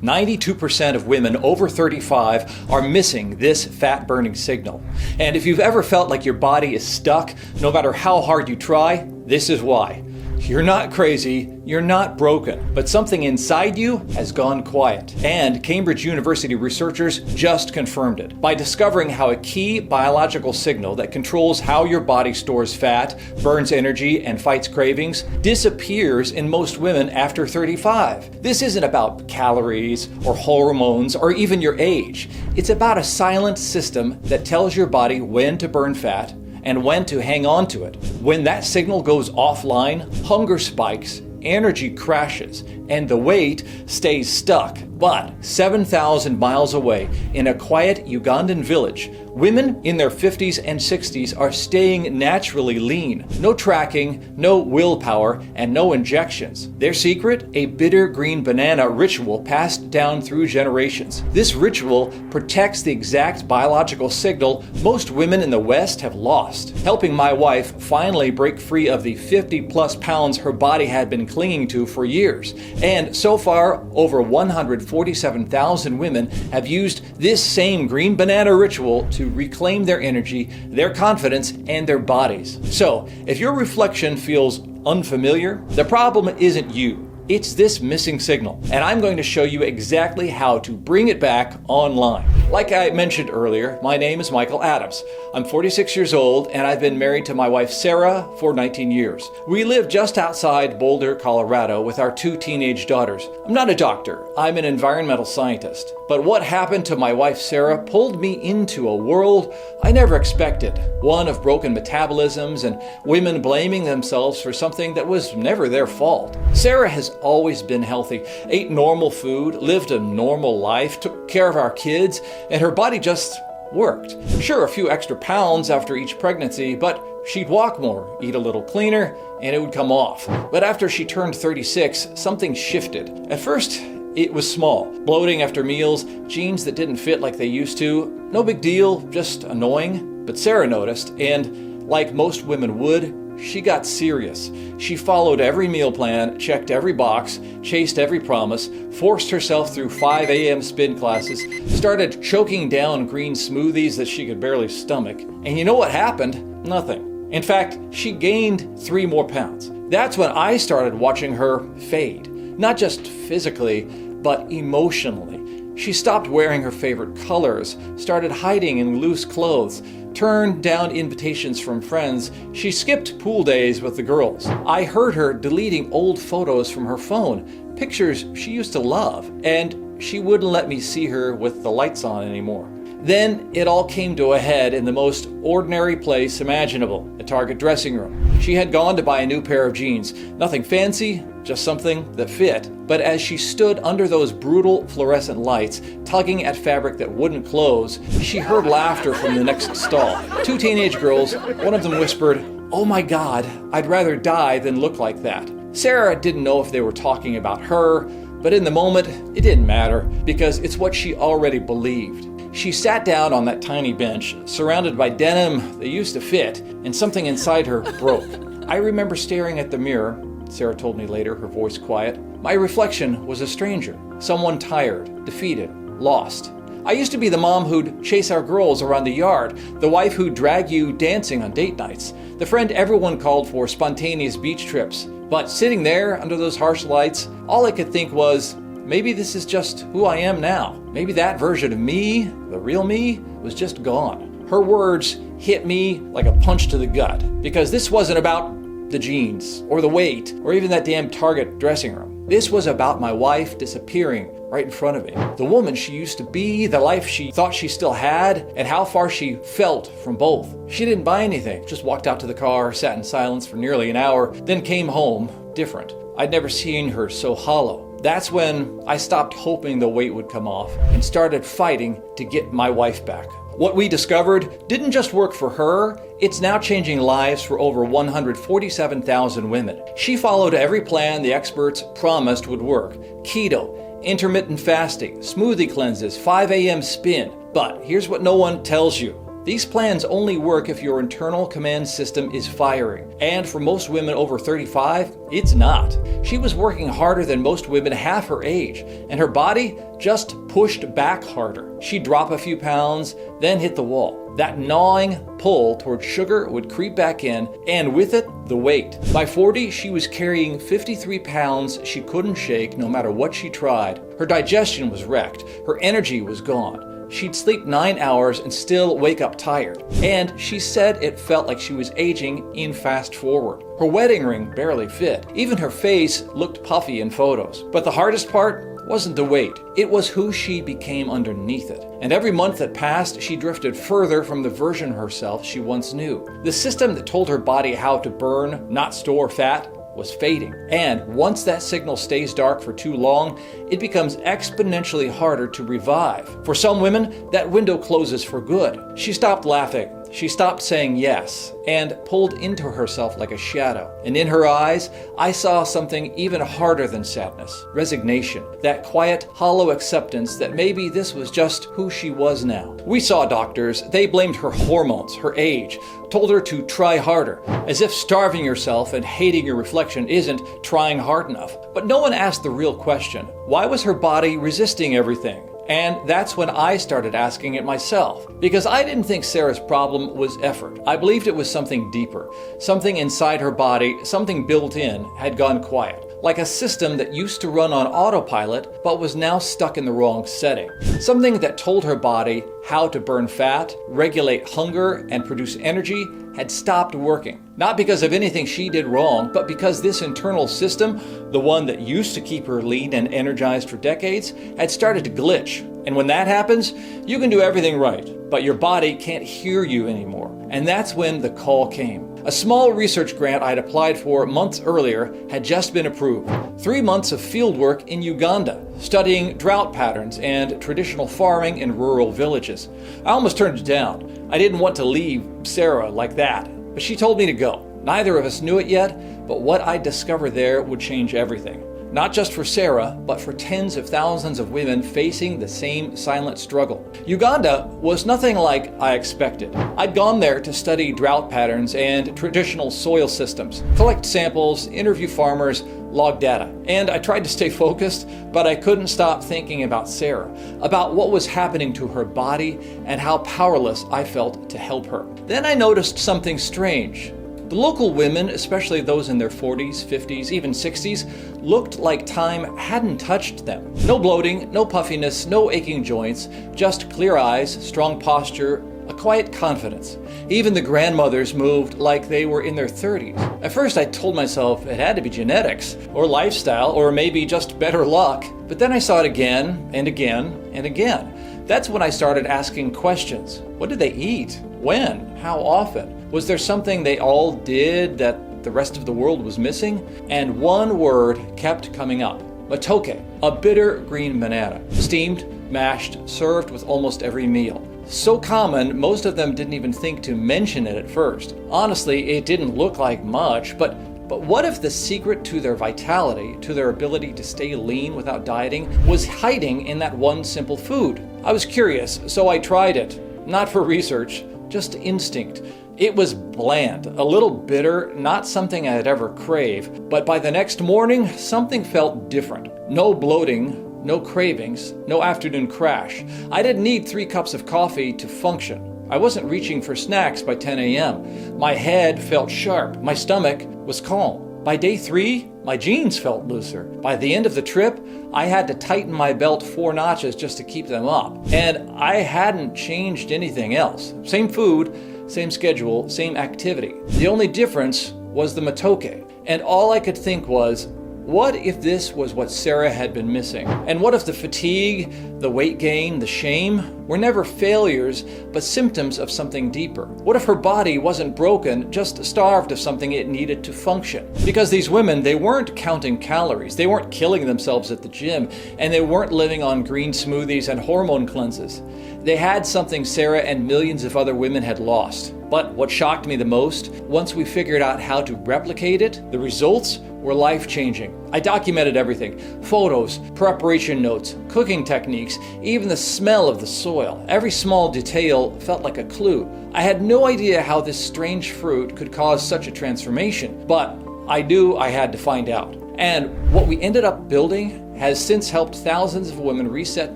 92% of women over 35 are missing this fat-burning signal. And if you've ever felt like your body is stuck, no matter how hard you try, this is why. You're not crazy, you're not broken, but something inside you has gone quiet. And Cambridge University researchers just confirmed it by discovering how a key biological signal that controls how your body stores fat, burns energy, and fights cravings disappears in most women after 35. This isn't about calories or hormones or even your age. It's about a silent system that tells your body when to burn fat and when to hang on to it. When that signal goes offline, hunger spikes, energy crashes, and the weight stays stuck. But 7,000 miles away, in a quiet Ugandan village, women in their 50s and 60s are staying naturally lean. No tracking, no willpower, and no injections. Their secret? A bitter green banana ritual passed down through generations. This ritual protects the exact biological signal most women in the West have lost, helping my wife finally break free of the 50-plus pounds her body had been clinging to for years. And so far, over 147,000 women have used this same green banana ritual to reclaim their energy, their confidence, and their bodies. So, if your reflection feels unfamiliar, the problem isn't you. It's this missing signal, and I'm going to show you exactly how to bring it back online. Like I mentioned earlier, my name is Michael Adams. I'm 46 years old, and I've been married to my wife Sarah for 19 years. We live just outside Boulder, Colorado with our 2 teenage daughters. I'm not a doctor, I'm an environmental scientist. But what happened to my wife Sarah pulled me into a world I never expected. One of broken metabolisms and women blaming themselves for something that was never their fault. Sarah has always been healthy, ate normal food, lived a normal life, took care of our kids, and her body just worked. Sure, a few extra pounds after each pregnancy, but she'd walk more, eat a little cleaner, and it would come off. But after she turned 36, something shifted. At first, it was small. Bloating after meals, jeans that didn't fit like they used to. No big deal, just annoying. But Sarah noticed, and like most women would, she got serious. She followed every meal plan, checked every box, chased every promise, forced herself through 5 a.m. spin classes, started choking down green smoothies that she could barely stomach. And you know what happened? Nothing. In fact, she gained 3 more pounds. That's when I started watching her fade. Not just physically, but emotionally. She stopped wearing her favorite colors, started hiding in loose clothes, turned down invitations from friends. She skipped pool days with the girls. I heard her deleting old photos from her phone, pictures she used to love, and she wouldn't let me see her with the lights on anymore. Then it all came to a head in the most ordinary place imaginable, a Target dressing room. She had gone to buy a new pair of jeans. Nothing fancy, just something that fit. But as she stood under those brutal fluorescent lights, tugging at fabric that wouldn't close, she heard laughter from the next stall. 2 teenage girls, one of them whispered, "Oh my God, I'd rather die than look like that." Sarah didn't know if they were talking about her, but in the moment, it didn't matter because it's what she already believed. She sat down on that tiny bench, surrounded by denim that used to fit, and something inside her broke. I remember staring at the mirror, Sarah told me later, her voice quiet. My reflection was a stranger, someone tired, defeated, lost. I used to be the mom who'd chase our girls around the yard, the wife who'd drag you dancing on date nights, the friend everyone called for spontaneous beach trips. But sitting there under those harsh lights, all I could think was, maybe this is just who I am now. Maybe that version of me, the real me, was just gone. Her words hit me like a punch to the gut, because this wasn't about the jeans, or the weight, or even that damn Target dressing room. This was about my wife disappearing right in front of me. The woman she used to be, the life she thought she still had, and how far she felt from both. She didn't buy anything, just walked out to the car, sat in silence for nearly an hour, then came home different. I'd never seen her so hollow. That's when I stopped hoping the weight would come off and started fighting to get my wife back. What we discovered didn't just work for her, it's now changing lives for over 147,000 women. She followed every plan the experts promised would work. Keto, intermittent fasting, smoothie cleanses, 5 a.m. spin. But here's what no one tells you. These plans only work if your internal command system is firing, and for most women over 35, it's not. She was working harder than most women half her age, and her body just pushed back harder. She'd drop a few pounds, then hit the wall. That gnawing pull toward sugar would creep back in, and with it, the weight. By 40, she was carrying 53 pounds she couldn't shake no matter what she tried. Her digestion was wrecked. Her energy was gone. She'd sleep 9 hours and still wake up tired. And she said it felt like she was aging in fast forward. Her wedding ring barely fit. Even her face looked puffy in photos. But the hardest part wasn't the weight. It was who she became underneath it. And every month that passed, she drifted further from the version of herself she once knew. The system that told her body how to burn, not store fat, was fading. And once that signal stays dark for too long, it becomes exponentially harder to revive. For some women, that window closes for good. She stopped laughing. She stopped saying yes and pulled into herself like a shadow. And in her eyes, I saw something even harder than sadness, resignation, that quiet, hollow acceptance that maybe this was just who she was now. We saw doctors. They blamed her hormones, her age, told her to try harder, as if starving yourself and hating your reflection isn't trying hard enough. But no one asked the real question. Why was her body resisting everything? And that's when I started asking it myself. Because I didn't think Sarah's problem was effort. I believed it was something deeper. Something inside her body, something built in, had gone quiet. Like a system that used to run on autopilot, but was now stuck in the wrong setting. Something that told her body how to burn fat, regulate hunger, and produce energy had stopped working. Not because of anything she did wrong, but because this internal system, the one that used to keep her lean and energized for decades, had started to glitch. And when that happens, you can do everything right, but your body can't hear you anymore. And that's when the call came. A small research grant I'd applied for months earlier had just been approved. 3 months of fieldwork in Uganda, studying drought patterns and traditional farming in rural villages. I almost turned it down. I didn't want to leave Sarah like that, but she told me to go. Neither of us knew it yet, but what I'd discover there would change everything. Not just for Sarah, but for tens of thousands of women facing the same silent struggle. Uganda was nothing like I expected. I'd gone there to study drought patterns and traditional soil systems, collect samples, interview farmers, log data. And I tried to stay focused, but I couldn't stop thinking about Sarah, about what was happening to her body and how powerless I felt to help her. Then I noticed something strange. The local women, especially those in their 40s, 50s, even 60s, looked like time hadn't touched them. No bloating, no puffiness, no aching joints, just clear eyes, strong posture, a quiet confidence. Even the grandmothers moved like they were in their 30s. At first I told myself it had to be genetics, or lifestyle, or maybe just better luck. But then I saw it again, and again, and again. That's when I started asking questions. What did they eat? When? How often? Was there something they all did that the rest of the world was missing? And one word kept coming up. Matoke, a bitter green banana. Steamed, mashed, served with almost every meal. So common, most of them didn't even think to mention it at first. Honestly, it didn't look like much, but what if the secret to their vitality, to their ability to stay lean without dieting, was hiding in that one simple food? I was curious, so I tried it. Not for research, just instinct. It was bland, a little bitter, not something I'd ever crave, but by the next morning, something felt different. No bloating, no cravings, no afternoon crash. I didn't need 3 cups of coffee to function. I wasn't reaching for snacks by 10 a.m. My head felt sharp. My stomach was calm. By day 3, my jeans felt looser. By the end of the trip, I had to tighten my belt 4 notches just to keep them up. And I hadn't changed anything else. Same food, same schedule, same activity. The only difference was the matoke. And all I could think was, what if this was what Sarah had been missing? And what if the fatigue, the weight gain, the shame were never failures, but symptoms of something deeper? What if her body wasn't broken, just starved of something it needed to function? Because these women, they weren't counting calories, they weren't killing themselves at the gym, and they weren't living on green smoothies and hormone cleanses. They had something Sarah and millions of other women had lost. But what shocked me the most, once we figured out how to replicate it, the results were life-changing. I documented everything: photos, preparation notes, cooking techniques, even the smell of the soil. Every small detail felt like a clue. I had no idea how this strange fruit could cause such a transformation, but I knew I had to find out. And what we ended up building has since helped thousands of women reset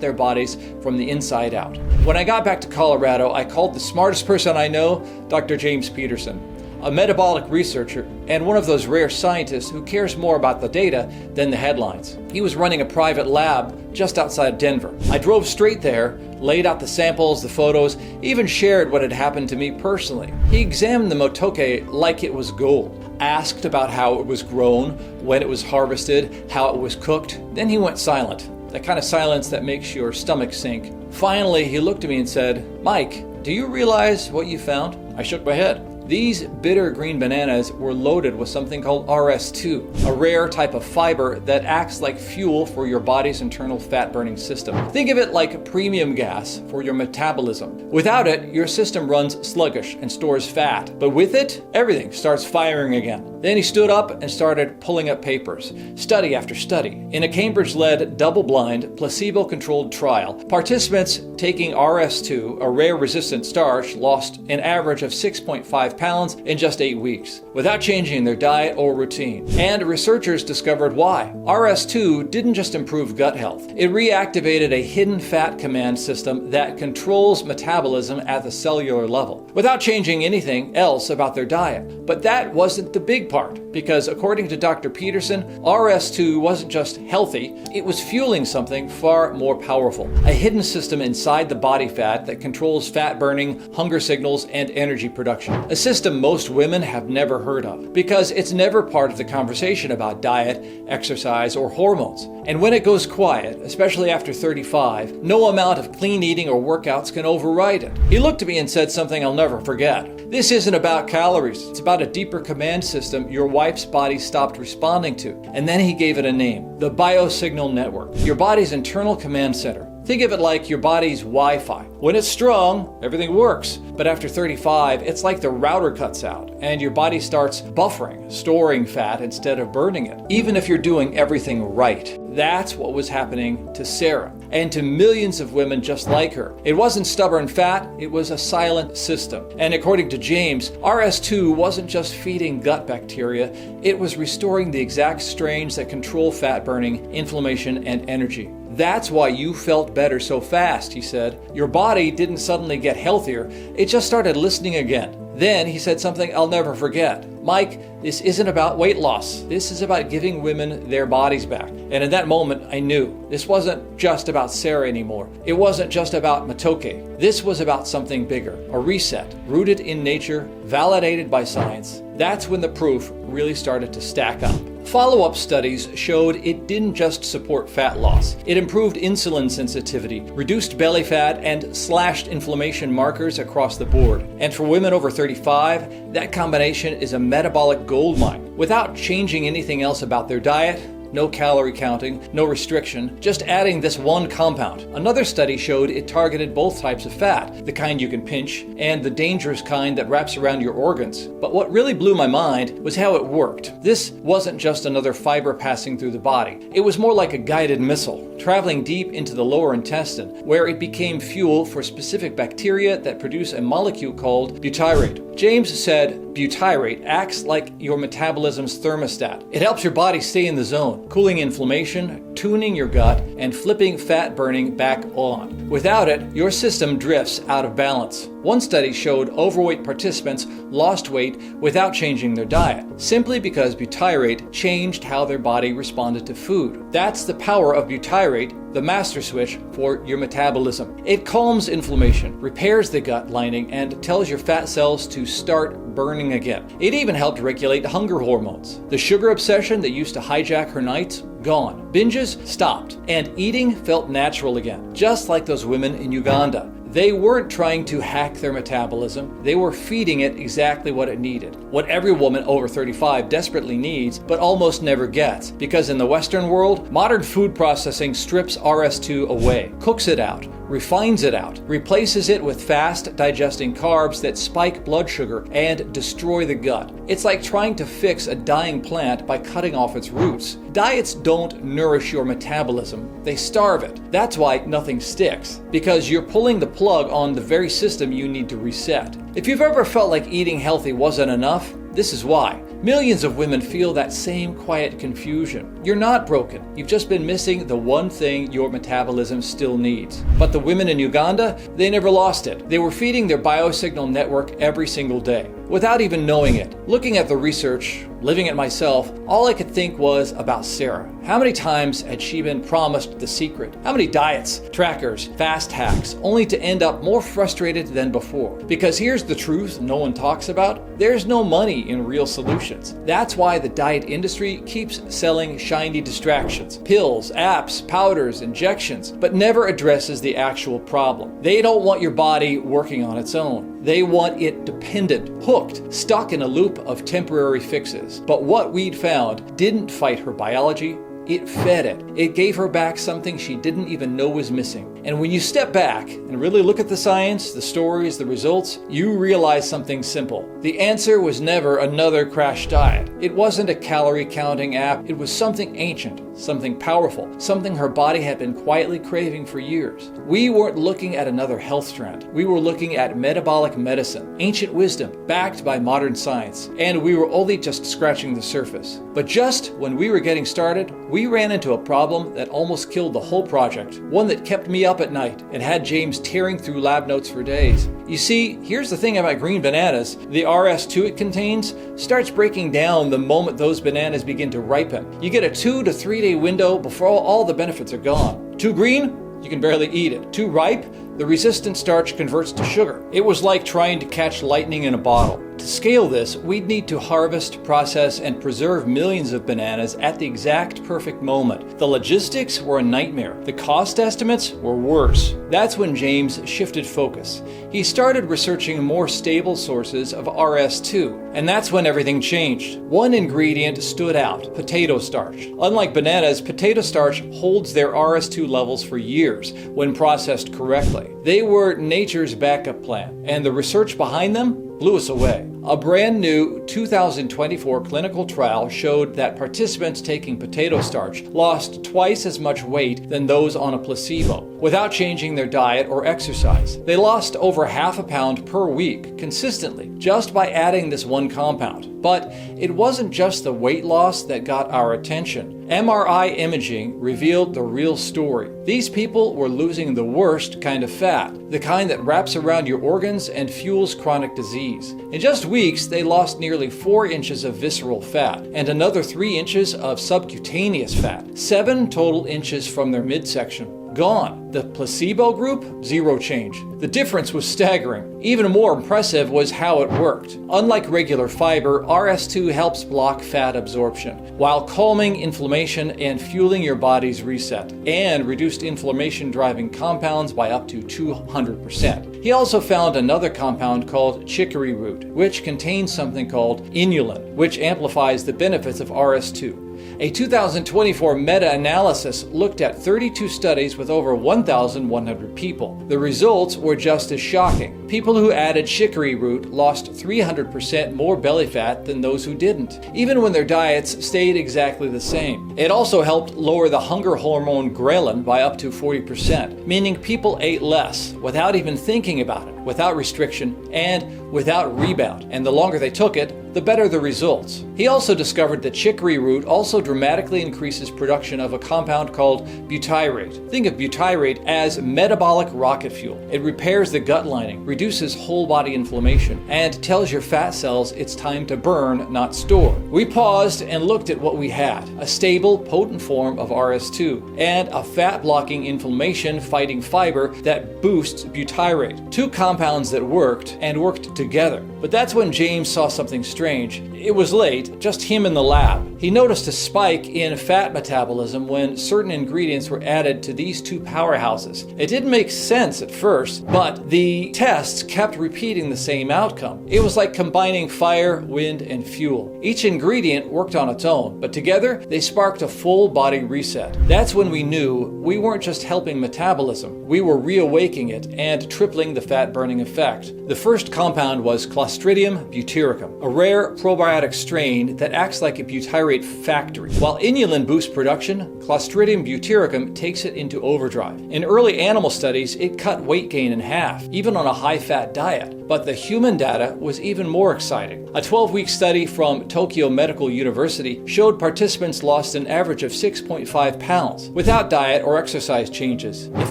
their bodies from the inside out. When I got back to Colorado, I called the smartest person I know, Dr. James Peterson, a metabolic researcher and one of those rare scientists who cares more about the data than the headlines. He was running a private lab just outside Denver. I drove straight there, laid out the samples, the photos, even shared what had happened to me personally. He examined the motoke like it was gold, asked about how it was grown, when it was harvested, how it was cooked. Then he went silent, that kind of silence that makes your stomach sink. Finally, he looked at me and said, "Mike, do you realize what you found?" I shook my head. These bitter green bananas were loaded with something called RS2, a rare type of fiber that acts like fuel for your body's internal fat-burning system. Think of it like premium gas for your metabolism. Without it, your system runs sluggish and stores fat, but with it, everything starts firing again. Then he stood up and started pulling up papers, study after study. In a Cambridge-led, double-blind, placebo-controlled trial, participants taking RS2, a rare resistant starch, lost an average of 6.5 pounds in just 8 weeks, without changing their diet or routine. And researchers discovered why. RS2 didn't just improve gut health, it reactivated a hidden fat command system that controls metabolism at the cellular level, without changing anything else about their diet. But that wasn't the big part, because according to Dr. Peterson, RS2 wasn't just healthy, it was fueling something far more powerful, a hidden system inside the body fat that controls fat burning, hunger signals, and energy production. A system most women have never heard of, because it's never part of the conversation about diet, exercise, or hormones. And when it goes quiet, especially after 35, no amount of clean eating or workouts can override it. He looked at me and said something I'll never forget. "This isn't about calories, it's about a deeper command system your wife's body stopped responding to." And then he gave it a name, the biosignal network, your body's internal command center. Think of it like your body's Wi-Fi. When it's strong, everything works. But after 35, it's like the router cuts out and your body starts buffering, storing fat instead of burning it, even if you're doing everything right. That's what was happening to Sarah and to millions of women just like her. It wasn't stubborn fat, it was a silent system. And according to James, RS2 wasn't just feeding gut bacteria, it was restoring the exact strains that control fat burning, inflammation, and energy. That's why you felt better so fast, he said. Your body didn't suddenly get healthier, it just started listening again. Then he said something I'll never forget. "Mike, this isn't about weight loss. This is about giving women their bodies back." And in that moment, I knew this wasn't just about Sarah anymore. It wasn't just about Matoke. This was about something bigger, a reset, rooted in nature, validated by science. That's when the proof really started to stack up. Follow-up studies showed it didn't just support fat loss. It improved insulin sensitivity, reduced belly fat, and slashed inflammation markers across the board. And for women over 35, that combination is a metabolic goldmine. Without changing anything else about their diet, no calorie counting, no restriction, just adding this one compound. Another study showed it targeted both types of fat, the kind you can pinch and the dangerous kind that wraps around your organs. But what really blew my mind was how it worked. This wasn't just another fiber passing through the body. It was more like a guided missile, traveling deep into the lower intestine, where it became fuel for specific bacteria that produce a molecule called butyrate. James said butyrate acts like your metabolism's thermostat. It helps your body stay in the zone, cooling inflammation, tuning your gut, and flipping fat burning back on. Without it, your system drifts out of balance. One study showed overweight participants lost weight without changing their diet, simply because butyrate changed how their body responded to food. That's the power of butyrate, the master switch for your metabolism. It calms inflammation, repairs the gut lining, and tells your fat cells to start burning again. It even helped regulate hunger hormones. The sugar obsession that used to hijack her nights, gone. Binges stopped, and eating felt natural again, just like those women in Uganda. They weren't trying to hack their metabolism, they were feeding it exactly what it needed. What every woman over 35 desperately needs, but almost never gets. Because in the Western world, modern food processing strips RS2 away, cooks it out, refines it out, replaces it with fast-digesting carbs that spike blood sugar and destroy the gut. It's like trying to fix a dying plant by cutting off its roots. Diets don't nourish your metabolism, they starve it. That's why nothing sticks, because you're pulling the plug on the very system you need to reset. If you've ever felt like eating healthy wasn't enough, this is why. Millions of women feel that same quiet confusion. You're not broken. You've just been missing the one thing your metabolism still needs. But the women in Uganda, they never lost it. They were feeding their biosignal network every single day, without even knowing it. Looking at the research, living it myself, all I could think was about Sarah. How many times had she been promised the secret? How many diets, trackers, fast hacks, only to end up more frustrated than before? Because here's the truth no one talks about. There's no money in real solutions. That's why the diet industry keeps selling shiny distractions, pills, apps, powders, injections, but never addresses the actual problem. They don't want your body working on its own. They want it dependent, hooked, stuck in a loop of temporary fixes. But what we'd found didn't fight her biology. It fed it. It gave her back something she didn't even know was missing. And when you step back and really look at the science, the stories, the results, you realize something simple. The answer was never another crash diet. It wasn't a calorie counting app. It was something ancient, something powerful, something her body had been quietly craving for years. We weren't looking at another health trend. We were looking at metabolic medicine, ancient wisdom, backed by modern science. And we were only just scratching the surface. But just when we were getting started, we ran into a problem that almost killed the whole project, one that kept me up at night and had James tearing through lab notes for days. You see, here's the thing about green bananas. The RS2 it contains starts breaking down the moment those bananas begin to ripen. You get a 2 to 3 day window before all the benefits are gone. Too green? You can barely eat it. Too ripe? The resistant starch converts to sugar. It was like trying to catch lightning in a bottle. To scale this, we'd need to harvest, process, and preserve millions of bananas at the exact perfect moment. The logistics were a nightmare. The cost estimates were worse. That's when James shifted focus. He started researching more stable sources of RS2, and that's when everything changed. One ingredient stood out: potato starch. Unlike bananas, potato starch holds their RS2 levels for years when processed correctly. They were nature's backup plan, and the research behind them blew us away. A brand new 2024 clinical trial showed that participants taking potato starch lost twice as much weight than those on a placebo, without changing their diet or exercise. They lost over half a pound per week consistently just by adding this one compound. But it wasn't just the weight loss that got our attention. MRI imaging revealed the real story. These people were losing the worst kind of fat, the kind that wraps around your organs and fuels chronic disease. In just weeks, they lost nearly 4 inches of visceral fat and another 3 inches of subcutaneous fat, 7 total inches from their midsection. Gone. The placebo group, 0 change. The difference was staggering. Even more impressive was how it worked. Unlike regular fiber, RS2 helps block fat absorption, while calming inflammation and fueling your body's reset, and reduced inflammation-driving compounds by up to 200%. He also found another compound called chicory root, which contains something called inulin, which amplifies the benefits of RS2. A 2024 meta-analysis looked at 32 studies with over 1,100 people. The results were just as shocking. People who added chicory root lost 300% more belly fat than those who didn't, even when their diets stayed exactly the same. It also helped lower the hunger hormone ghrelin by up to 40%, meaning people ate less without even thinking about it, without restriction, and without rebound. And the longer they took it, the better the results. He also discovered that chicory root also dramatically increases production of a compound called butyrate. Think of butyrate as metabolic rocket fuel. It repairs the gut lining, reduces whole body inflammation, and tells your fat cells it's time to burn, not store. We paused and looked at what we had: a stable, potent form of RS2 and a fat-blocking, inflammation-fighting fiber that boosts butyrate. 2 compounds that worked and worked together. But that's when James saw something strange. strange. It was late, just him in the lab. He noticed a spike in fat metabolism when certain ingredients were added to these two powerhouses. It didn't make sense at first, but the tests kept repeating the same outcome. It was like combining fire, wind, and fuel. Each ingredient worked on its own, but together they sparked a full body reset. That's when we knew we weren't just helping metabolism, we were reawakening it and tripling the fat burning effect. The first compound was Clostridium butyricum, a rare probiotic strain that acts like a butyrate factory. While inulin boosts production, Clostridium butyricum takes it into overdrive. In early animal studies, it cut weight gain in half, even on a high-fat diet. But the human data was even more exciting. A 12-week study from Tokyo Medical University showed participants lost an average of 6.5 pounds without diet or exercise changes. If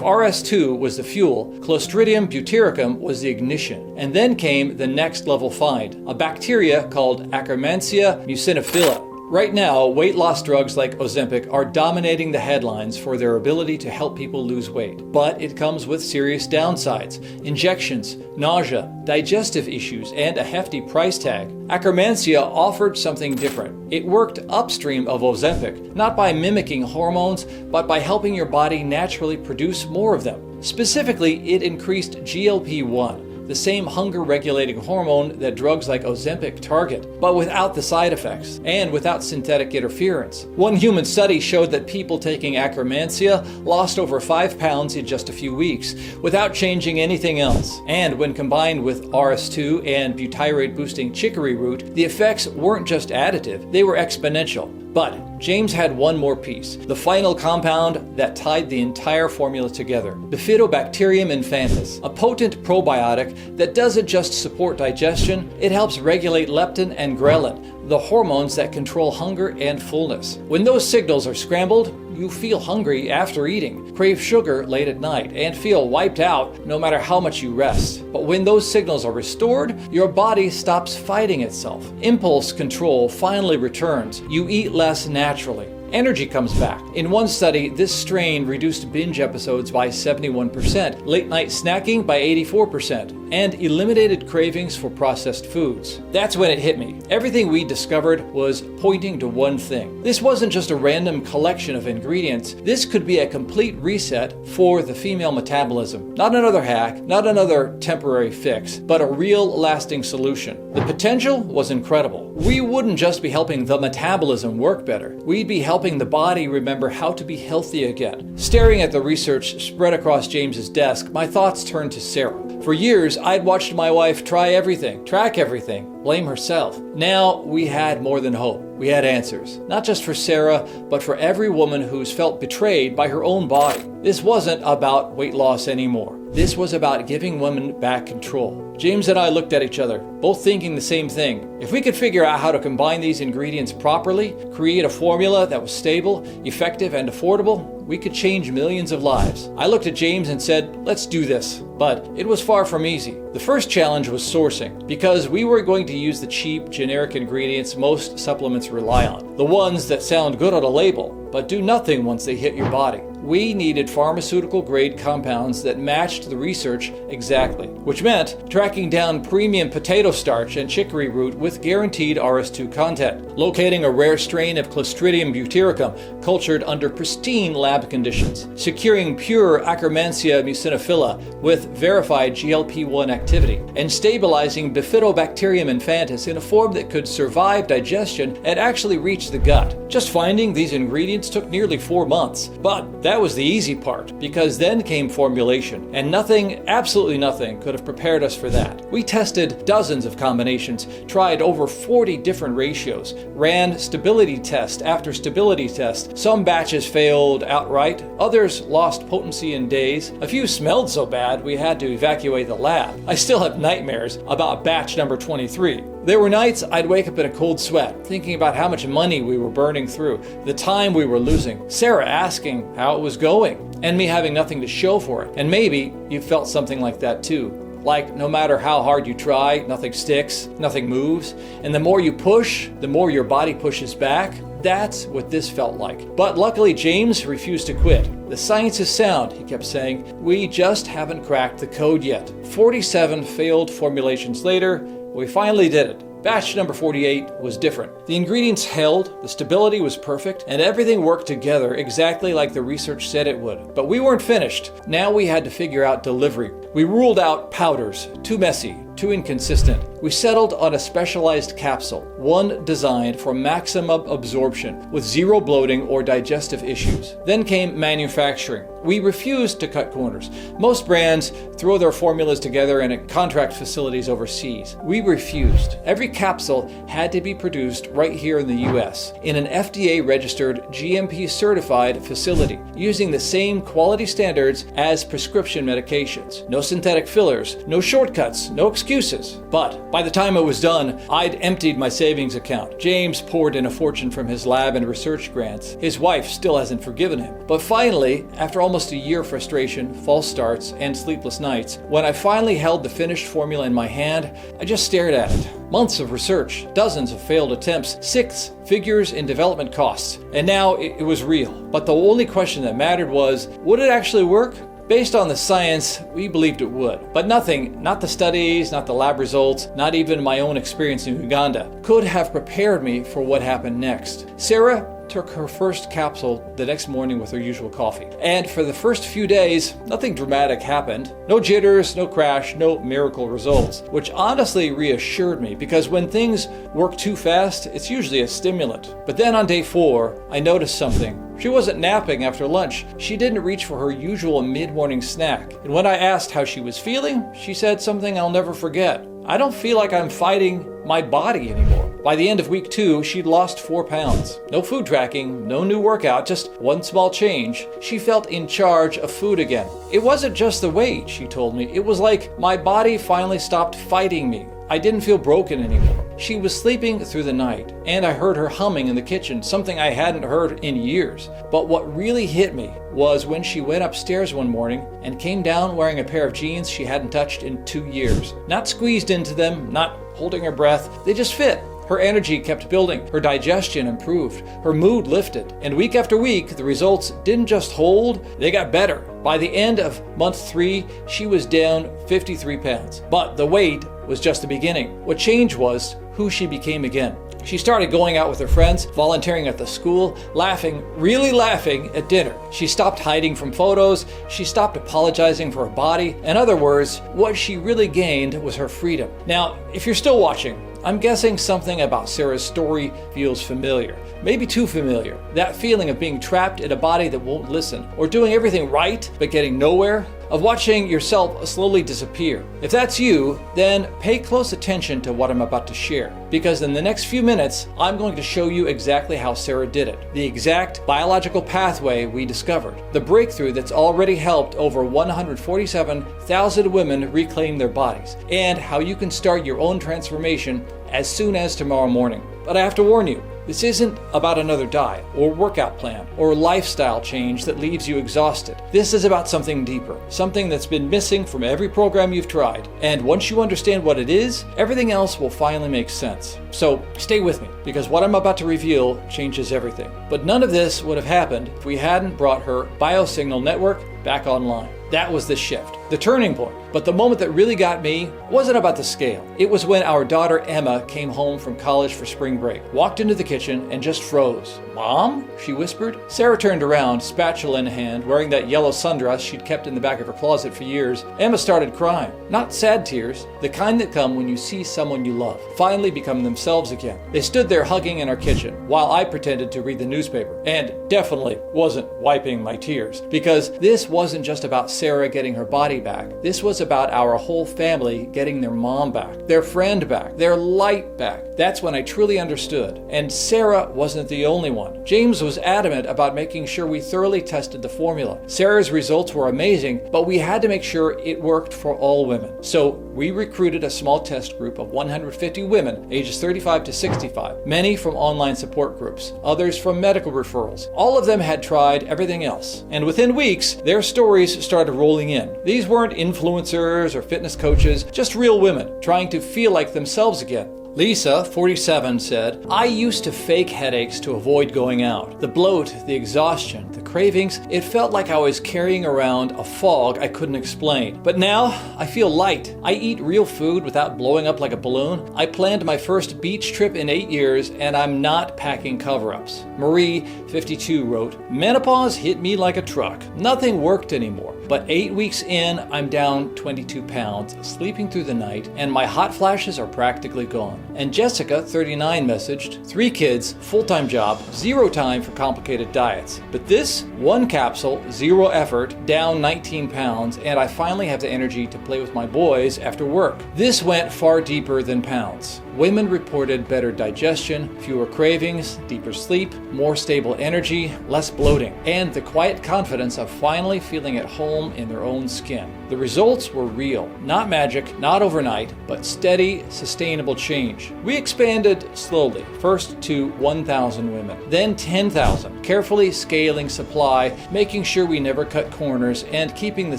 RS2 was the fuel, Clostridium butyricum was the ignition. And then came the next level find, a bacteria called Akkermansia muciniphila. Right now, weight loss drugs like Ozempic are dominating the headlines for their ability to help people lose weight. But it comes with serious downsides: injections, nausea, digestive issues, and a hefty price tag. Akkermansia offered something different. It worked upstream of Ozempic, not by mimicking hormones, but by helping your body naturally produce more of them. Specifically, it increased GLP-1, the same hunger-regulating hormone that drugs like Ozempic target, but without the side effects and without synthetic interference. One human study showed that people taking Akkermansia lost over 5 pounds in just a few weeks without changing anything else. And when combined with RS2 and butyrate-boosting chicory root, the effects weren't just additive, they were exponential. But James had one more piece, the final compound that tied the entire formula together: Bifidobacterium infantis, a potent probiotic that doesn't just support digestion, it helps regulate leptin and ghrelin, the hormones that control hunger and fullness. When those signals are scrambled, you feel hungry after eating, crave sugar late at night, and feel wiped out no matter how much you rest. But when those signals are restored, your body stops fighting itself. Impulse control finally returns. You eat less naturally. Energy comes back. In one study, this strain reduced binge episodes by 71%, late night snacking by 84%, and eliminated cravings for processed foods. That's when it hit me. Everything we discovered was pointing to one thing. This wasn't just a random collection of ingredients. This could be a complete reset for the female metabolism. Not another hack, not another temporary fix, but a real lasting solution. The potential was incredible. We wouldn't just be helping the metabolism work better. We'd be helping the body remember how to be healthy again. Staring at the research spread across James's desk, my thoughts turned to Sarah. For years, I'd watched my wife try everything, track everything, blame herself. Now we had more than hope. We had answers. Not just for Sarah, but for every woman who's felt betrayed by her own body. This wasn't about weight loss anymore. This was about giving women back control. James and I looked at each other, both thinking the same thing. If we could figure out how to combine these ingredients properly, create a formula that was stable, effective, and affordable, we could change millions of lives. I looked at James and said, let's do this. But it was far from easy. The first challenge was sourcing, because we were going to use the cheap, generic ingredients most supplements rely on. The ones that sound good on a label, but do nothing once they hit your body. We needed pharmaceutical-grade compounds that matched the research exactly, which meant tracking down premium potato starch and chicory root with guaranteed RS2 content, locating a rare strain of Clostridium butyricum cultured under pristine lab conditions, securing pure Akkermansia muciniphila with verified GLP-1 activity, and stabilizing Bifidobacterium infantis in a form that could survive digestion and actually reach the gut. Just finding these ingredients took nearly 4 months, but that was the easy part, because then came formulation, and nothing, absolutely nothing, could have prepared us for that. We tested dozens of combinations, tried over 40 different ratios, ran stability test after stability test. Some batches failed outright, others lost potency in days. A few smelled so bad we had to evacuate the lab. I still have nightmares about batch number 23. There were nights I'd wake up in a cold sweat, thinking about how much money we were burning through, the time we were losing, Sarah asking how it was going, and me having nothing to show for it. And maybe you felt something like that too. Like no matter how hard you try, nothing sticks, nothing moves, and the more you push, the more your body pushes back. That's what this felt like. But luckily James refused to quit. The science is sound, he kept saying. We just haven't cracked the code yet. 47 failed formulations later, we finally did it. Batch number 48 was different. The ingredients held, the stability was perfect, and everything worked together exactly like the research said it would. But we weren't finished. Now we had to figure out delivery. We ruled out powders, too messy, too inconsistent. We settled on a specialized capsule, one designed for maximum absorption with zero bloating or digestive issues. Then came manufacturing. We refused to cut corners. Most brands throw their formulas together in contract facilities overseas. We refused. Every capsule had to be produced right here in the US in an FDA-registered, GMP-certified facility using the same quality standards as prescription medications. No synthetic fillers, no shortcuts, no excuses. But by the time it was done, I'd emptied my savings account. James poured in a fortune from his lab and research grants. His wife still hasn't forgiven him. But finally, after almost a year of frustration, false starts, and sleepless nights, when I finally held the finished formula in my hand, I just stared at it. Months of research, dozens of failed attempts, 6 figures in development costs, and now it was real. But the only question that mattered was, would it actually work? Based on the science, we believed it would. But nothing, not the studies, not the lab results, not even my own experience in Uganda, could have prepared me for what happened next. Sarah took her first capsule the next morning with her usual coffee. And for the first few days, nothing dramatic happened. No jitters, no crash, no miracle results, which honestly reassured me because when things work too fast, it's usually a stimulant. But then on day 4, I noticed something. She wasn't napping after lunch. She didn't reach for her usual mid-morning snack. And when I asked how she was feeling, she said something I'll never forget. I don't feel like I'm fighting my body anymore. By the end of week 2, she'd lost 4 pounds. No food tracking, no new workout, just one small change. She felt in charge of food again. It wasn't just the weight, she told me. It was like my body finally stopped fighting me. I didn't feel broken anymore. She was sleeping through the night, and I heard her humming in the kitchen, something I hadn't heard in years. But what really hit me was when she went upstairs one morning and came down wearing a pair of jeans she hadn't touched in 2 years. Not squeezed into them, not holding her breath, they just fit. Her energy kept building, her digestion improved, her mood lifted, and week after week, the results didn't just hold, they got better. By the end of month 3, she was down 53 pounds. But the weight was just the beginning. What changed was who she became again. She started going out with her friends, volunteering at the school, laughing, really laughing at dinner. She stopped hiding from photos. She stopped apologizing for her body. In other words, what she really gained was her freedom. Now, if you're still watching, I'm guessing something about Sarah's story feels familiar. Maybe too familiar. That feeling of being trapped in a body that won't listen, or doing everything right but getting nowhere, of watching yourself slowly disappear. If that's you, then pay close attention to what I'm about to share, because in the next few minutes, I'm going to show you exactly how Sarah did it, the exact biological pathway we discovered, the breakthrough that's already helped over 147,000 women reclaim their bodies, and how you can start your own transformation as soon as tomorrow morning. But I have to warn you, this isn't about another diet or workout plan or lifestyle change that leaves you exhausted. This is about something deeper, something that's been missing from every program you've tried. And once you understand what it is, everything else will finally make sense. So stay with me, because what I'm about to reveal changes everything. But none of this would have happened if we hadn't brought her biosignal network back online. That was the shift, the turning point. But the moment that really got me wasn't about the scale. It was when our daughter Emma came home from college for spring break, walked into the kitchen, and just froze. "Mom?" she whispered. Sarah turned around, spatula in hand, wearing that yellow sundress she'd kept in the back of her closet for years. Emma started crying. Not sad tears, the kind that come when you see someone you love finally become themselves again. They stood there hugging in our kitchen, while I pretended to read the newspaper, and definitely wasn't wiping my tears, because this wasn't just about Sarah getting her body back. This was about our whole family getting their mom back, their friend back, their light back. That's when I truly understood. And Sarah wasn't the only one. James was adamant about making sure we thoroughly tested the formula. Sarah's results were amazing, but we had to make sure it worked for all women. So we recruited a small test group of 150 women, ages 35 to 65, many from online support groups, others from medical referrals. All of them had tried everything else. And within weeks, their stories started rolling in. These weren't influencers or fitness coaches, just real women trying to feel like themselves again. Lisa, 47, said, "I used to fake headaches to avoid going out. The bloat, the exhaustion, the cravings, it felt like I was carrying around a fog I couldn't explain. But now, I feel light. I eat real food without blowing up like a balloon. I planned my first beach trip in 8 years, and I'm not packing cover-ups. Marie, 52, wrote, "Menopause hit me like a truck. Nothing worked anymore. But 8 weeks in, I'm down 22 pounds, sleeping through the night, and my hot flashes are practically gone." And Jessica, 39, messaged, 3 kids, full-time job, 0 time for complicated diets. But this, 1 capsule, 0 effort, down 19 pounds, and I finally have the energy to play with my boys after work. This went far deeper than pounds. Women reported better digestion, fewer cravings, deeper sleep, more stable energy, less bloating, and the quiet confidence of finally feeling at home in their own skin. The results were real. Not magic, not overnight, but steady, sustainable change. We expanded slowly, first to 1,000 women, then 10,000, carefully scaling supply, making sure we never cut corners, and keeping the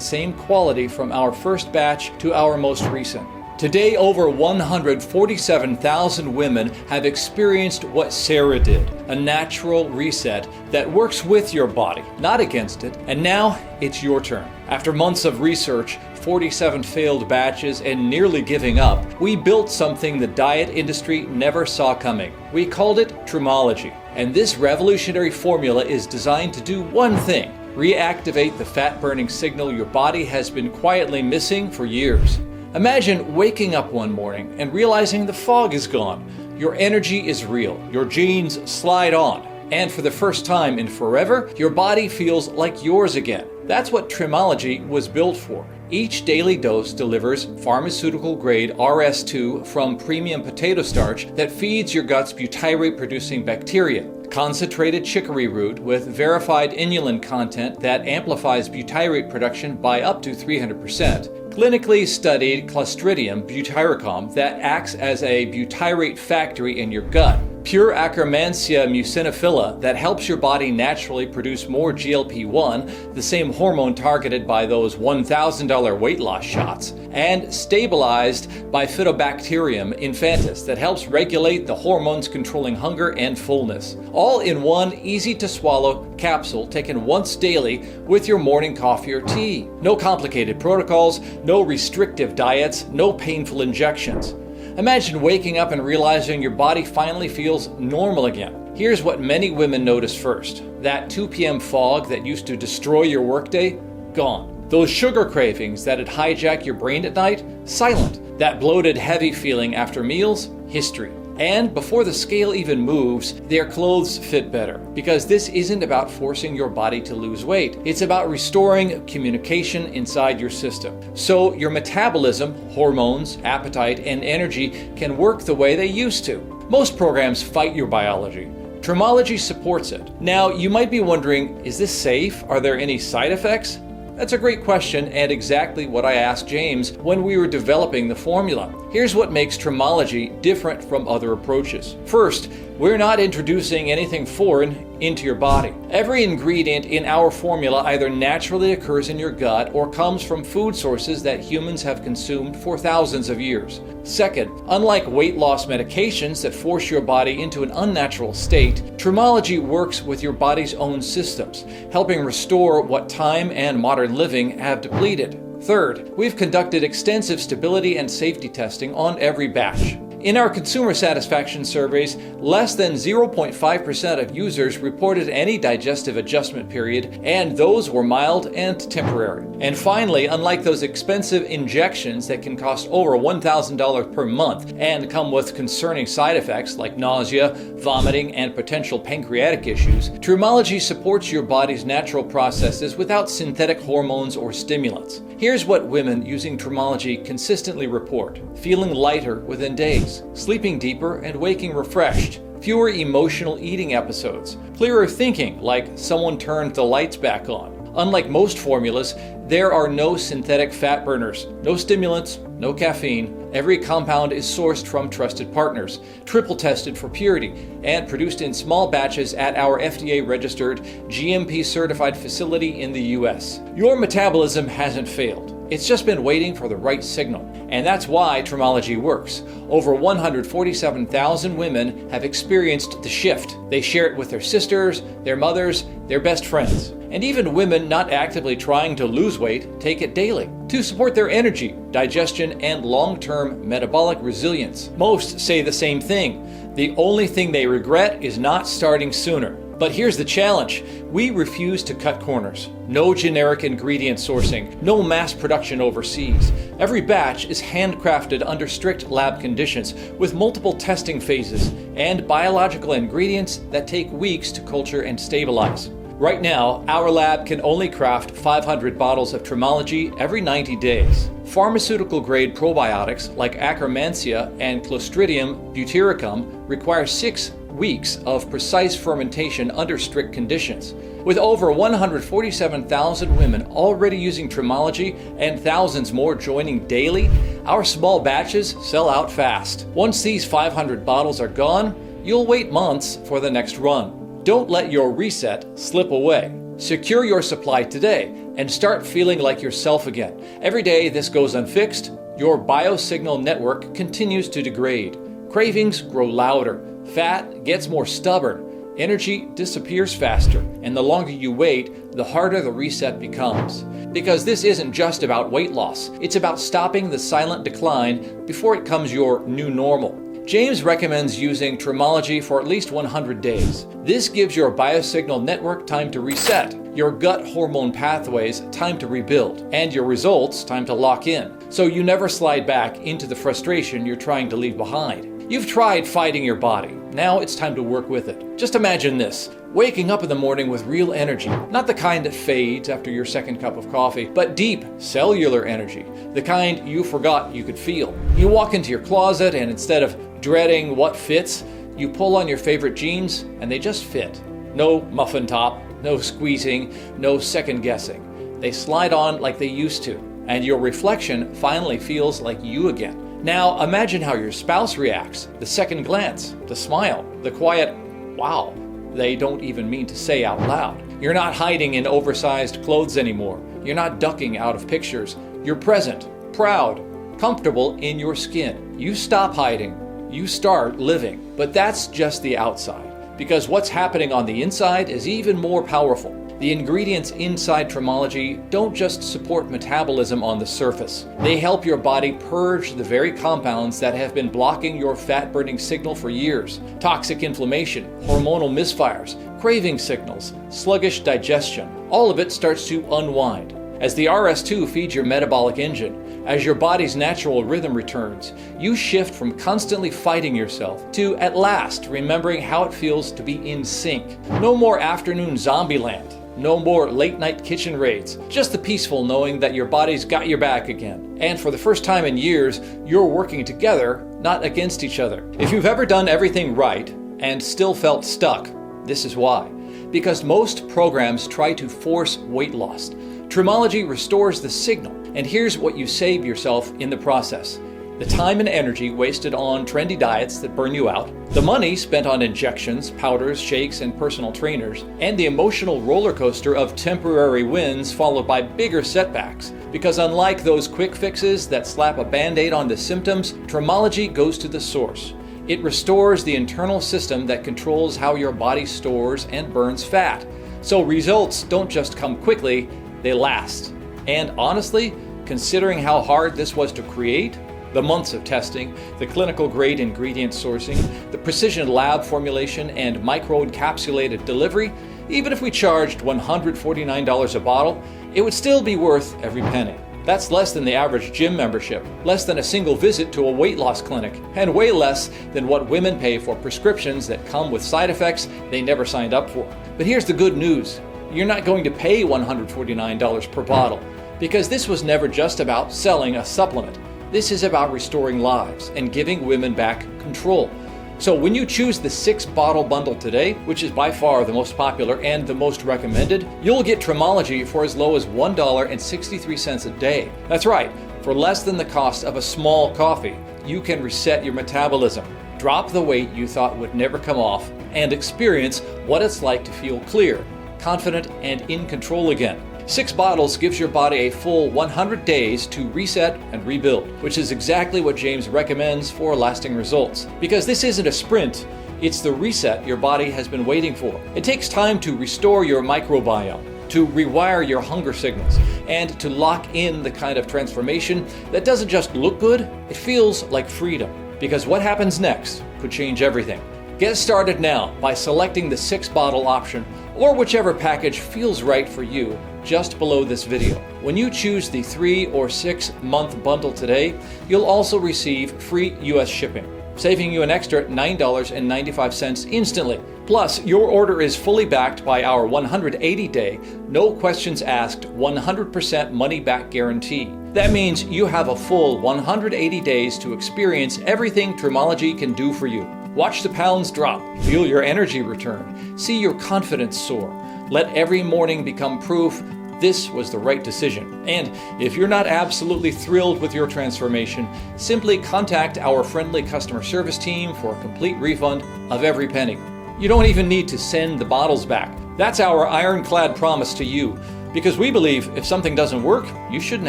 same quality from our first batch to our most recent. Today, over 147,000 women have experienced what Sarah did, a natural reset that works with your body, not against it. And now, it's your turn. After months of research, 47 failed batches, and nearly giving up, we built something the diet industry never saw coming. We called it Trimology. And this revolutionary formula is designed to do one thing: reactivate the fat-burning signal your body has been quietly missing for years. Imagine waking up one morning and realizing the fog is gone. Your energy is real. Your genes slide on. And for the first time in forever, your body feels like yours again. That's what Trimology was built for. Each daily dose delivers pharmaceutical-grade RS2 from premium potato starch that feeds your gut's butyrate-producing bacteria. Concentrated chicory root with verified inulin content that amplifies butyrate production by up to 300%. Clinically studied Clostridium butyricum that acts as a butyrate factory in your gut. Pure Akkermansia mucinophila that helps your body naturally produce more GLP-1, the same hormone targeted by those $1,000 weight loss shots. And stabilized Bifidobacterium infantis that helps regulate the hormones controlling hunger and fullness. All in one easy-to-swallow capsule taken once daily with your morning coffee or tea. No complicated protocols, no restrictive diets, no painful injections. Imagine waking up and realizing your body finally feels normal again. Here's what many women notice first. That 2 p.m. fog that used to destroy your workday, gone. Those sugar cravings that had hijacked your brain at night, silent. That bloated, heavy feeling after meals, history. And before the scale even moves, their clothes fit better. Because this isn't about forcing your body to lose weight. It's about restoring communication inside your system. So your metabolism, hormones, appetite, and energy can work the way they used to. Most programs fight your biology. Trimology supports it. Now, you might be wondering, is this safe? Are there any side effects? That's a great question, and exactly what I asked James when we were developing the formula. Here's what makes Trimology different from other approaches. First, we're not introducing anything foreign into your body. Every ingredient in our formula either naturally occurs in your gut or comes from food sources that humans have consumed for thousands of years. Second, unlike weight loss medications that force your body into an unnatural state, Trimology works with your body's own systems, helping restore what time and modern living have depleted. Third, we've conducted extensive stability and safety testing on every batch. In our consumer satisfaction surveys, less than 0.5% of users reported any digestive adjustment period, and those were mild and temporary. And finally, unlike those expensive injections that can cost over $1,000 per month and come with concerning side effects like nausea, vomiting, and potential pancreatic issues, Trimology supports your body's natural processes without synthetic hormones or stimulants. Here's what women using Trimology consistently report: feeling lighter within days, sleeping deeper and waking refreshed, fewer emotional eating episodes, clearer thinking like someone turned the lights back on. Unlike most formulas, there are no synthetic fat burners, no stimulants, no caffeine. Every compound is sourced from trusted partners, triple tested for purity, and produced in small batches at our FDA-registered, GMP-certified facility in the US. Your metabolism hasn't failed. It's just been waiting for the right signal. And that's why Trimology works. Over 147,000 women have experienced the shift. They share it with their sisters, their mothers, their best friends. And even women not actively trying to lose weight take it daily to support their energy, digestion, and long-term metabolic resilience. Most say the same thing. The only thing they regret is not starting sooner. But here's the challenge. We refuse to cut corners. No generic ingredient sourcing, no mass production overseas. Every batch is handcrafted under strict lab conditions with multiple testing phases and biological ingredients that take weeks to culture and stabilize. Right now, our lab can only craft 500 bottles of Trimology every 90 days. Pharmaceutical-grade probiotics like Akkermansia and Clostridium butyricum require 6 weeks of precise fermentation under strict conditions. With over 147,000 women already using Trimology and thousands more joining daily, our small batches sell out fast. Once these 500 bottles are gone, you'll wait months for the next run. Don't let your reset slip away. Secure your supply today and start feeling like yourself again. Every day this goes unfixed, your biosignal network continues to degrade. Cravings grow louder, fat gets more stubborn, energy disappears faster, and the longer you wait, the harder the reset becomes. Because this isn't just about weight loss, it's about stopping the silent decline before it becomes your new normal. James recommends using Trimology for at least 100 days. This gives your biosignal network time to reset, your gut hormone pathways time to rebuild, and your results time to lock in, so you never slide back into the frustration you're trying to leave behind. You've tried fighting your body. Now it's time to work with it. Just imagine this. Waking up in the morning with real energy. Not the kind that fades after your second cup of coffee, but deep, cellular energy. The kind you forgot you could feel. You walk into your closet and instead of dreading what fits, you pull on your favorite jeans and they just fit. No muffin top, no squeezing, no second guessing. They slide on like they used to, and your reflection finally feels like you again. Now imagine how your spouse reacts. The second glance, the smile, the quiet, wow, they don't even mean to say out loud. You're not hiding in oversized clothes anymore. You're not ducking out of pictures. You're present, proud, comfortable in your skin. You stop hiding. You start living. But that's just the outside, because what's happening on the inside is even more powerful. The ingredients inside Trimology don't just support metabolism on the surface. They help your body purge the very compounds that have been blocking your fat-burning signal for years. Toxic inflammation, hormonal misfires, craving signals, sluggish digestion. All of it starts to unwind. As the RS2 feeds your metabolic engine, as your body's natural rhythm returns, you shift from constantly fighting yourself to, at last, remembering how it feels to be in sync. No more afternoon zombie land. No more late-night kitchen raids. Just the peaceful knowing that your body's got your back again. And for the first time in years, you're working together, not against each other. If you've ever done everything right and still felt stuck, this is why. Because most programs try to force weight loss. Trimology restores the signal, and here's what you save yourself in the process. The time and energy wasted on trendy diets that burn you out, the money spent on injections, powders, shakes, and personal trainers, and the emotional roller coaster of temporary wins followed by bigger setbacks. Because unlike those quick fixes that slap a band-aid on the symptoms, Trimology goes to the source. It restores the internal system that controls how your body stores and burns fat. So results don't just come quickly, they last. And honestly, considering how hard this was to create, the months of testing, the clinical-grade ingredient sourcing, the precision lab formulation, and micro-encapsulated delivery, even if we charged $149 a bottle, it would still be worth every penny. That's less than the average gym membership, less than a single visit to a weight loss clinic, and way less than what women pay for prescriptions that come with side effects they never signed up for. But here's the good news. You're not going to pay $149 per bottle, because this was never just about selling a supplement. This is about restoring lives and giving women back control. So when you choose the 6-bottle bundle today, which is by far the most popular and the most recommended, you'll get Trimology for as low as $1.63 a day. That's right, for less than the cost of a small coffee, you can reset your metabolism, drop the weight you thought would never come off, and experience what it's like to feel clear, confident, and in control again. 6 bottles gives your body a full 100 days to reset and rebuild, which is exactly what James recommends for lasting results. Because this isn't a sprint, it's the reset your body has been waiting for. It takes time to restore your microbiome, to rewire your hunger signals, and to lock in the kind of transformation that doesn't just look good, it feels like freedom. Because what happens next could change everything. Get started now by selecting the 6-bottle option or whichever package feels right for you just below this video. When you choose the 3 or 6 month bundle today, you'll also receive free US shipping, saving you an extra $9.95 instantly. Plus, your order is fully backed by our 180-day, no questions asked, 100% money-back guarantee. That means you have a full 180 days to experience everything Trimology can do for you. Watch the pounds drop, feel your energy return, see your confidence soar. Let every morning become proof this was the right decision. And if you're not absolutely thrilled with your transformation, simply contact our friendly customer service team for a complete refund of every penny. You don't even need to send the bottles back. That's our ironclad promise to you, because we believe if something doesn't work, you shouldn't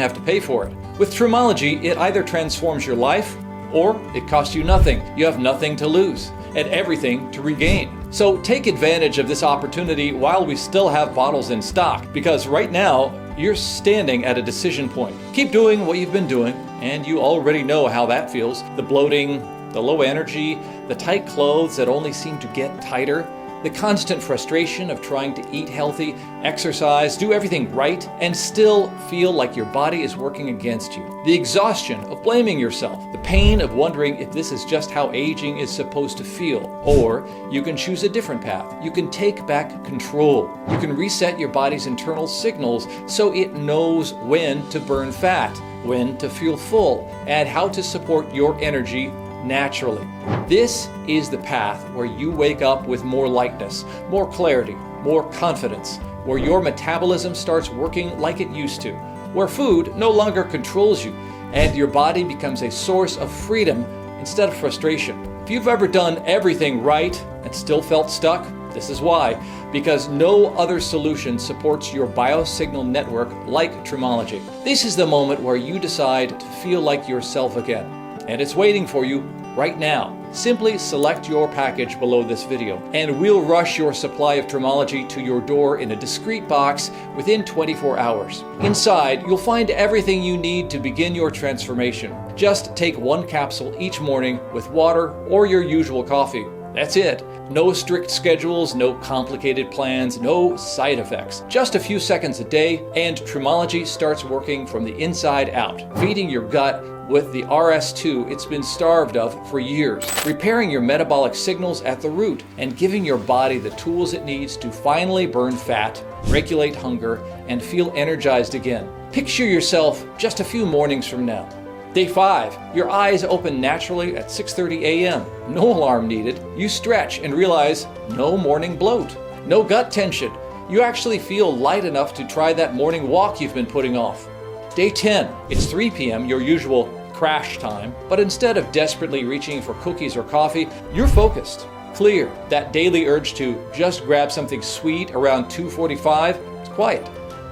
have to pay for it. With Trimology, it either transforms your life or it costs you nothing. You have nothing to lose and everything to regain. So take advantage of this opportunity while we still have bottles in stock, because right now you're standing at a decision point. Keep doing what you've been doing, and you already know how that feels. The bloating, the low energy, the tight clothes that only seem to get tighter, the constant frustration of trying to eat healthy, exercise, do everything right, and still feel like your body is working against you. The exhaustion of blaming yourself, the pain of wondering if this is just how aging is supposed to feel. Or you can choose a different path. You can take back control. You can reset your body's internal signals so it knows when to burn fat, when to feel full, and how to support your energy naturally. This is the path where you wake up with more lightness, more clarity, more confidence, where your metabolism starts working like it used to, where food no longer controls you, and your body becomes a source of freedom instead of frustration. If you've ever done everything right and still felt stuck, this is why. Because no other solution supports your biosignal network like Trimology. This is the moment where you decide to feel like yourself again. And it's waiting for you right now. Simply select your package below this video, and we'll rush your supply of Trimology to your door in a discreet box within 24 hours. Inside, you'll find everything you need to begin your transformation. Just take 1 capsule each morning with water or your usual coffee. That's it. No strict schedules, no complicated plans, no side effects. Just a few seconds a day, and Trimology starts working from the inside out, feeding your gut with the RS2 it's been starved of for years, repairing your metabolic signals at the root, and giving your body the tools it needs to finally burn fat, regulate hunger, and feel energized again. Picture yourself just a few mornings from now. Day 5, your eyes open naturally at 6:30 a.m. No alarm needed. You stretch and realize no morning bloat, no gut tension. You actually feel light enough to try that morning walk you've been putting off. Day 10, it's 3 p.m., your usual crash time, but instead of desperately reaching for cookies or coffee, you're focused, clear. That daily urge to just grab something sweet around 2:45 is quiet.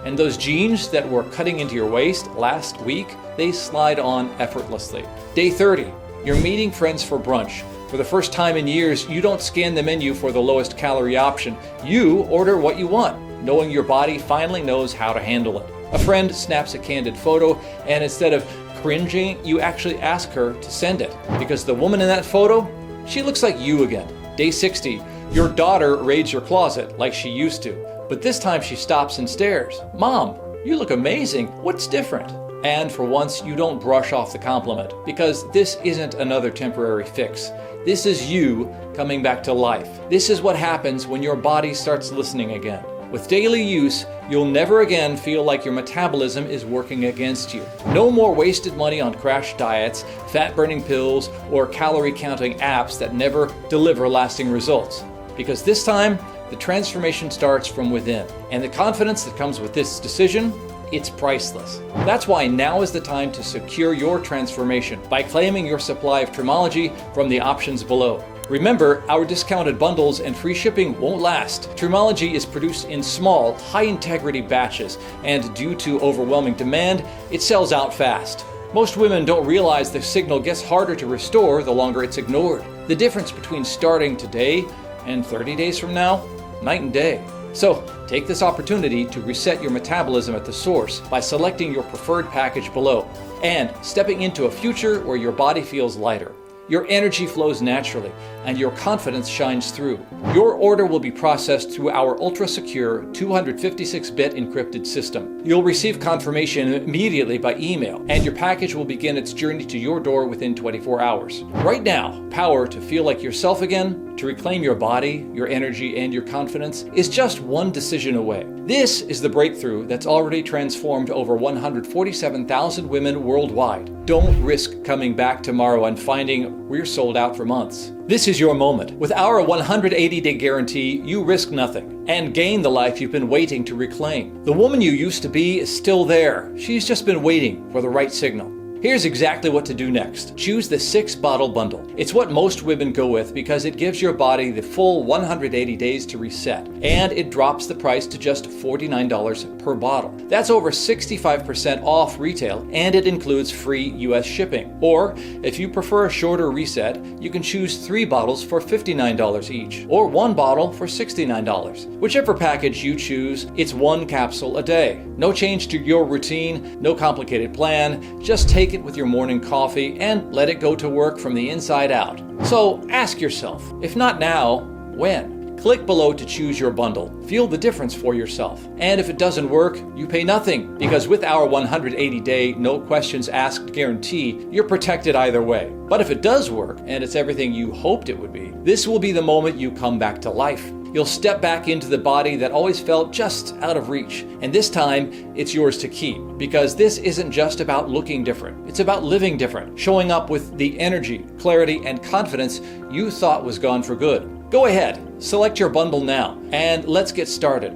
And those jeans that were cutting into your waist last week, they slide on effortlessly. Day 30, you're meeting friends for brunch. For the first time in years, you don't scan the menu for the lowest calorie option. You order what you want, knowing your body finally knows how to handle it. A friend snaps a candid photo, and instead of cringing, you actually ask her to send it. Because the woman in that photo, she looks like you again. Day 60, your daughter raids your closet like she used to. But this time she stops and stares. Mom, you look amazing. What's different? And for once, you don't brush off the compliment, because this isn't another temporary fix. This is you coming back to life. This is what happens when your body starts listening again. With daily use, you'll never again feel like your metabolism is working against you. No more wasted money on crash diets, fat-burning pills, or calorie-counting apps that never deliver lasting results. Because this time, the transformation starts from within. And the confidence that comes with this decision, it's priceless. That's why now is the time to secure your transformation by claiming your supply of Trimology from the options below. Remember, our discounted bundles and free shipping won't last. Trimology is produced in small, high-integrity batches, and due to overwhelming demand, it sells out fast. Most women don't realize the signal gets harder to restore the longer it's ignored. The difference between starting today and 30 days from now, night and day. So take this opportunity to reset your metabolism at the source by selecting your preferred package below and stepping into a future where your body feels lighter. Your energy flows naturally, and your confidence shines through. Your order will be processed through our ultra-secure 256-bit encrypted system. You'll receive confirmation immediately by email, and your package will begin its journey to your door within 24 hours. Right now, power to feel like yourself again, to reclaim your body, your energy, and your confidence is just one decision away. This is the breakthrough that's already transformed over 147,000 women worldwide. Don't risk coming back tomorrow and finding we're sold out for months. This is your moment. With our 180-day guarantee, you risk nothing and gain the life you've been waiting to reclaim. The woman you used to be is still there. She's just been waiting for the right signal. Here's exactly what to do next. Choose the 6-bottle bundle. It's what most women go with because it gives your body the full 180 days to reset, and it drops the price to just $49 per bottle. That's over 65% off retail, and it includes free US shipping. Or, if you prefer a shorter reset, you can choose 3 bottles for $59 each, or 1 bottle for $69. Whichever package you choose, it's 1 capsule a day. No change to your routine, no complicated plan, just take it with your morning coffee and let it go to work from the inside out. So ask yourself, if not now, when? Click below to choose your bundle. Feel the difference for yourself. And if it doesn't work, you pay nothing, because with our 180-day, no questions asked guarantee, you're protected either way. But if it does work, and it's everything you hoped it would be, this will be the moment you come back to life. You'll step back into the body that always felt just out of reach. And this time, it's yours to keep. Because this isn't just about looking different. It's about living different, showing up with the energy, clarity, and confidence you thought was gone for good. Go ahead, select your bundle now, and let's get started.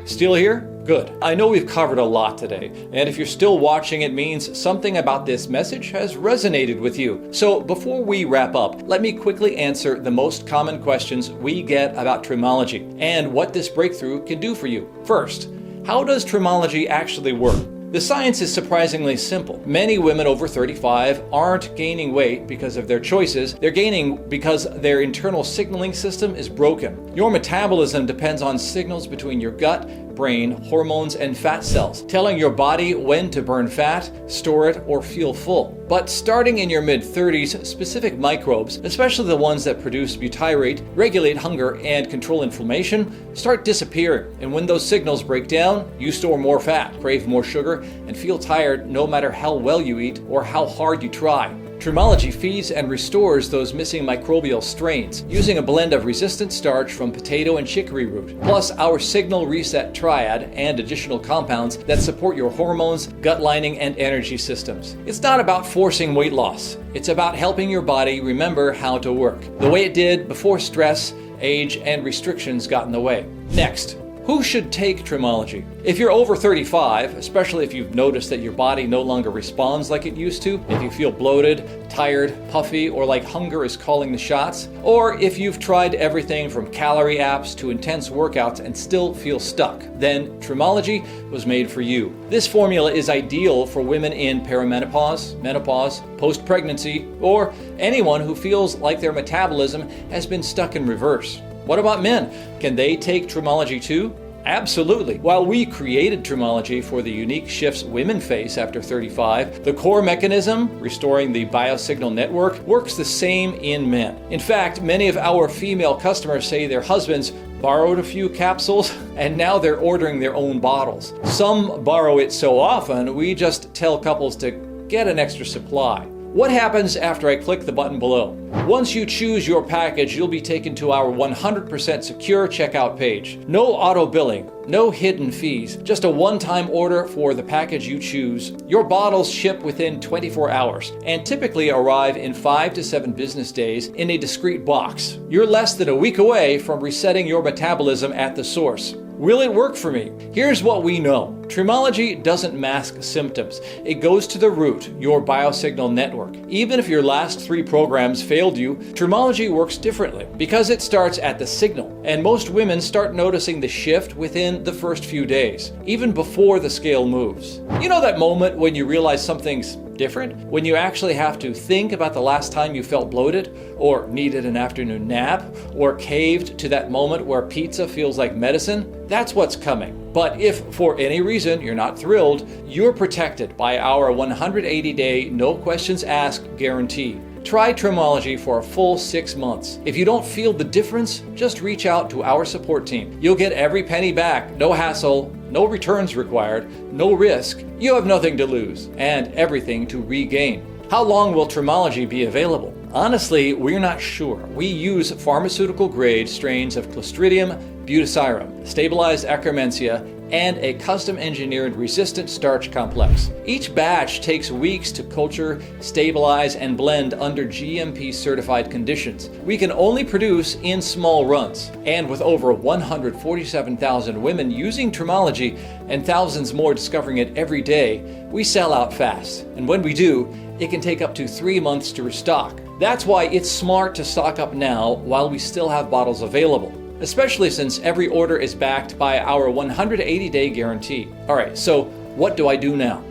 Still here? Good. I know we've covered a lot today, and if you're still watching, it means something about this message has resonated with you. So before we wrap up, let me quickly answer the most common questions we get about Trimology and what this breakthrough can do for you. First, how does Trimology actually work? The science is surprisingly simple. Many women over 35 aren't gaining weight because of their choices. They're gaining because their internal signaling system is broken. Your metabolism depends on signals between your gut, brain, hormones, and fat cells, telling your body when to burn fat, store it, or feel full. But starting in your mid-30s, specific microbes, especially the ones that produce butyrate, regulate hunger, and control inflammation, start disappearing. And when those signals break down, you store more fat, crave more sugar, and feel tired no matter how well you eat or how hard you try. Trimology feeds and restores those missing microbial strains using a blend of resistant starch from potato and chicory root, plus our signal reset triad and additional compounds that support your hormones, gut lining, and energy systems. It's not about forcing weight loss. It's about helping your body remember how to work, the way it did before stress, age, and restrictions got in the way. Next, who should take Trimology? If you're over 35, especially if you've noticed that your body no longer responds like it used to, if you feel bloated, tired, puffy, or like hunger is calling the shots, or if you've tried everything from calorie apps to intense workouts and still feel stuck, then Trimology was made for you. This formula is ideal for women in perimenopause, menopause, post-pregnancy, or anyone who feels like their metabolism has been stuck in reverse. What about men? Can they take Trimology too? Absolutely. While we created Trimology for the unique shifts women face after 35, the core mechanism, restoring the biosignal network, works the same in men. In fact, many of our female customers say their husbands borrowed a few capsules and now they're ordering their own bottles. Some borrow it so often, we just tell couples to get an extra supply. What happens after I click the button below? Once you choose your package, you'll be taken to our 100% secure checkout page. No auto billing, no hidden fees, just a one-time order for the package you choose. Your bottles ship within 24 hours and typically arrive in 5 to 7 business days in a discreet box. You're less than a week away from resetting your metabolism at the source. Will it work for me? Here's what we know. Trimology doesn't mask symptoms. It goes to the root, your biosignal network. Even if your last 3 programs failed you, Trimology works differently because it starts at the signal. And most women start noticing the shift within the first few days, even before the scale moves. You know that moment when you realize something's different when you actually have to think about the last time you felt bloated, or needed an afternoon nap, or caved to that moment where pizza feels like medicine? That's what's coming. But if for any reason you're not thrilled, you're protected by our 180-day no questions asked guarantee. Try Trimology for a full 6 months. If you don't feel the difference, just reach out to our support team. You'll get every penny back, no hassle, no returns required, no risk. You have nothing to lose and everything to regain. How long will Trimology be available? Honestly, we're not sure. We use pharmaceutical-grade strains of Clostridium butyricum, stabilized Akkermansia, and a custom-engineered resistant starch complex. Each batch takes weeks to culture, stabilize, and blend under GMP-certified conditions. We can only produce in small runs. And with over 147,000 women using Trimology and thousands more discovering it every day, we sell out fast. And when we do, it can take up to 3 months to restock. That's why it's smart to stock up now while we still have bottles available, especially since every order is backed by our 180-day guarantee. Alright, so what do I do now?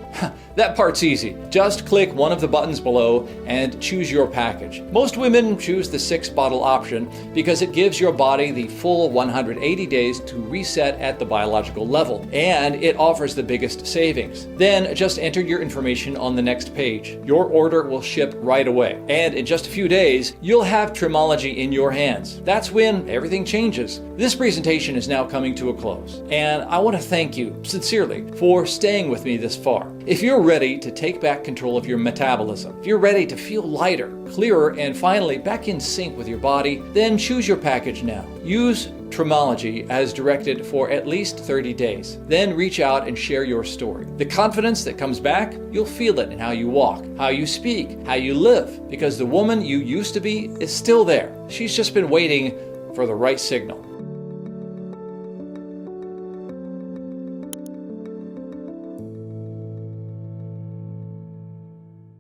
That part's easy. Just click one of the buttons below and choose your package. Most women choose the 6-bottle option because it gives your body the full 180 days to reset at the biological level, and it offers the biggest savings. Then just enter your information on the next page. Your order will ship right away, and in just a few days, you'll have Trimology in your hands. That's when everything changes. This presentation is now coming to a close, and I want to thank you sincerely for staying with me this far. If you're ready to take back control of your metabolism, if you're ready to feel lighter, clearer, and finally back in sync with your body, then choose your package now. Use Trimology as directed for at least 30 days. Then reach out and share your story. The confidence that comes back, you'll feel it in how you walk, how you speak, how you live, because the woman you used to be is still there. She's just been waiting for the right signal.